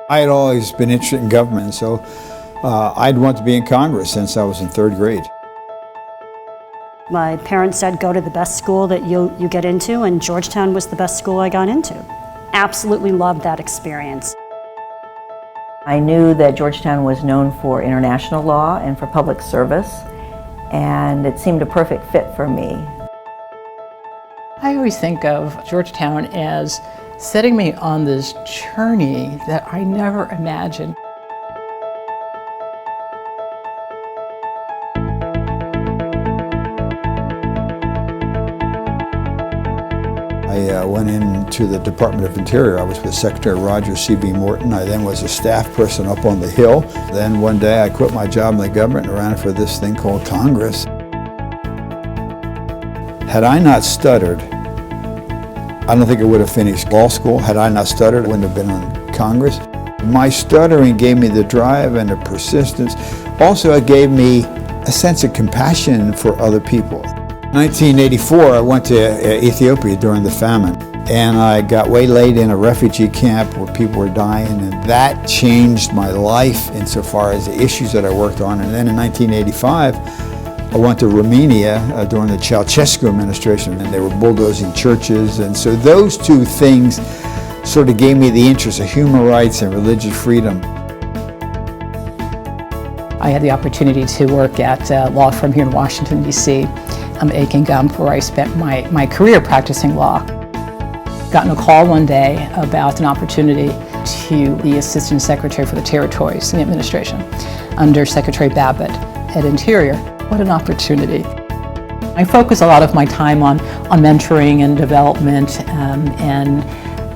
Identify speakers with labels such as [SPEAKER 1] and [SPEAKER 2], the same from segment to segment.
[SPEAKER 1] I had always been interested in government, so I'd want to be in Congress since I was in third grade.
[SPEAKER 2] My parents said go to the best school that you get into, and Georgetown was the best school I got into. Absolutely loved that experience.
[SPEAKER 3] I knew that Georgetown was known for international law and for public service, and it seemed a perfect fit for me.
[SPEAKER 4] I always think of Georgetown as setting me on this journey that I never imagined.
[SPEAKER 1] I went into the Department of Interior. I was with Secretary Roger C.B. Morton. I then was a staff person up on the Hill. Then one day I quit my job in the government and ran for this thing called Congress. Had I not stuttered, I don't think I would have finished law school. Had I not stuttered, I wouldn't have been on Congress. My stuttering gave me the drive and the persistence. Also, it gave me a sense of compassion for other people. In 1984, I went to Ethiopia during the famine, and I got waylaid in a refugee camp where people were dying, and that changed my life insofar as the issues that I worked on. And then in 1985, I went to Romania during the Ceausescu administration, and they were bulldozing churches, and so those two things sort of gave me the interest of human rights and religious freedom.
[SPEAKER 4] I had the opportunity to work at a law firm here in Washington, D.C. Aiken Gump, where I spent my career practicing law. Gotten a call one day about an opportunity to be Assistant Secretary for the Territories in the administration under Secretary Babbitt at Interior. What an opportunity. I focus a lot of my time on mentoring and development and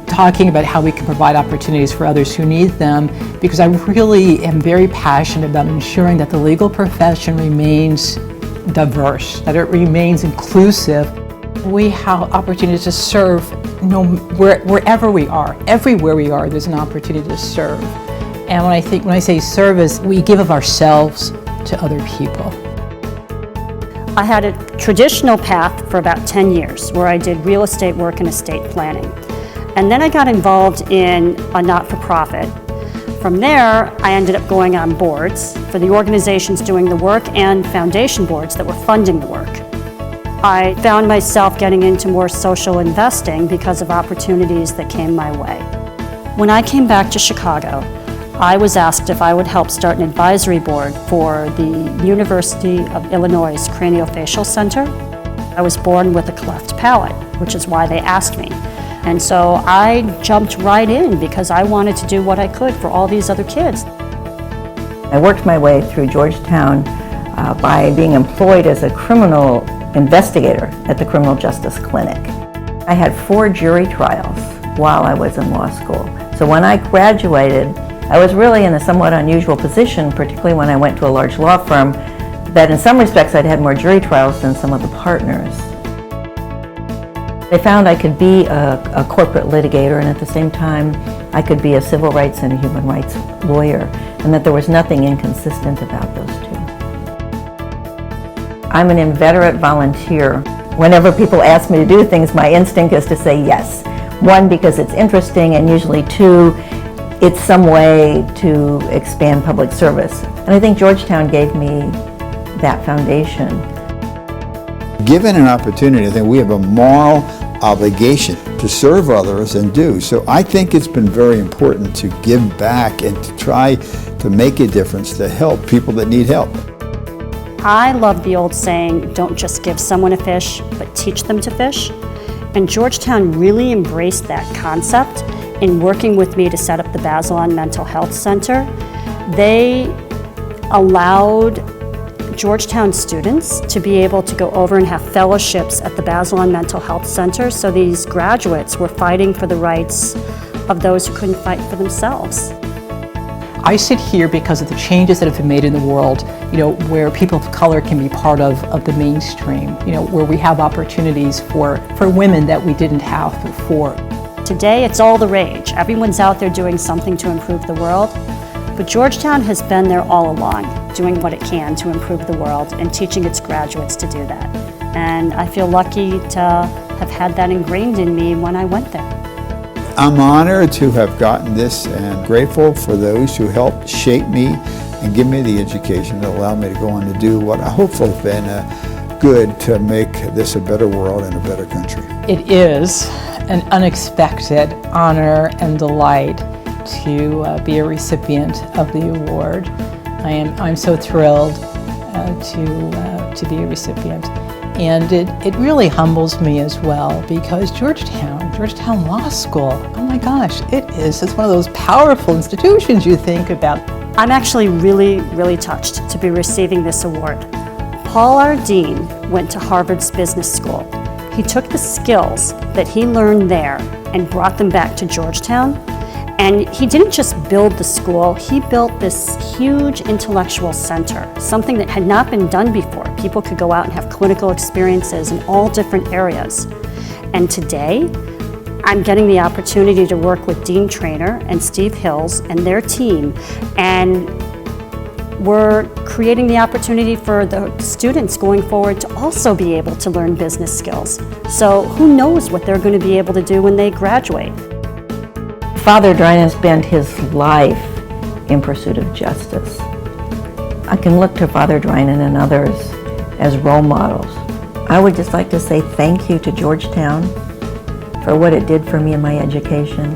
[SPEAKER 4] talking about how we can provide opportunities for others who need them, because I really am very passionate about ensuring that the legal profession remains diverse, that it remains inclusive. We have opportunities to serve wherever we are. Everywhere we are, there's an opportunity to serve. And when I say service, we give of ourselves to other people.
[SPEAKER 2] I had a traditional path for about 10 years where I did real estate work and estate planning. And then I got involved in a not-for-profit. From there, I ended up going on boards for the organizations doing the work and foundation boards that were funding the work. I found myself getting into more social investing because of opportunities that came my way. When I came back to Chicago, I was asked if I would help start an advisory board for the University of Illinois' Craniofacial Center. I was born with a cleft palate, which is why they asked me. And so I jumped right in because I wanted to do what I could for all these other kids.
[SPEAKER 3] I worked my way through Georgetown by being employed as a criminal investigator at the Criminal Justice Clinic. I had 4 jury trials while I was in law school. So when I graduated, I was really in a somewhat unusual position, particularly when I went to a large law firm, that in some respects I'd had more jury trials than some of the partners. They found I could be a corporate litigator, and at the same time I could be a civil rights and a human rights lawyer, and that there was nothing inconsistent about those two. I'm an inveterate volunteer. Whenever people ask me to do things, my instinct is to say yes. 1, because it's interesting, and usually 2, it's some way to expand public service. And I think Georgetown gave me that foundation.
[SPEAKER 1] Given an opportunity, I think we have a moral obligation to serve others and do. So I think it's been very important to give back and to try to make a difference to help people that need help.
[SPEAKER 2] I love the old saying, don't just give someone a fish, but teach them to fish. And Georgetown really embraced that concept in working with me to set up the Bazelon Mental Health Center. They allowed Georgetown students to be able to go over and have fellowships at the Bazelon Mental Health Center, so these graduates were fighting for the rights of those who couldn't fight for themselves.
[SPEAKER 4] I sit here because of the changes that have been made in the world, where people of color can be part of the mainstream, where we have opportunities for women that we didn't have before.
[SPEAKER 2] Today, it's all the rage. Everyone's out there doing something to improve the world. But Georgetown has been there all along, doing what it can to improve the world and teaching its graduates to do that. And I feel lucky to have had that ingrained in me when I went there.
[SPEAKER 1] I'm honored to have gotten this and grateful for those who helped shape me and give me the education that allowed me to go on to do what I hopefully have been good to make this a better world and a better country.
[SPEAKER 4] It is an unexpected honor and delight to be a recipient of the award. I'm so thrilled to be a recipient. And it really humbles me as well, because Georgetown Law School, oh my gosh, it's one of those powerful institutions you think about.
[SPEAKER 2] I'm actually really, really touched to be receiving this award. Paul, our dean, went to Harvard's Business School. He took the skills that he learned there and brought them back to Georgetown. And he didn't just build the school, he built this huge intellectual center, something that had not been done before. People could go out and have clinical experiences in all different areas. And today, I'm getting the opportunity to work with Dean Traynor and Steve Hills and their team, and we're creating the opportunity for the students going forward to also be able to learn business skills. So who knows what they're going to be able to do when they graduate.
[SPEAKER 3] Father Drinan spent his life in pursuit of justice. I can look to Father Drinan and others as role models. I would just like to say thank you to Georgetown for what it did for me in my education.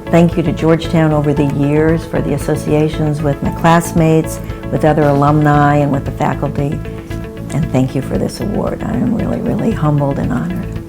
[SPEAKER 3] Thank you to Georgetown over the years for the associations with my classmates, with other alumni, and with the faculty. And thank you for this award. I am really, really humbled and honored.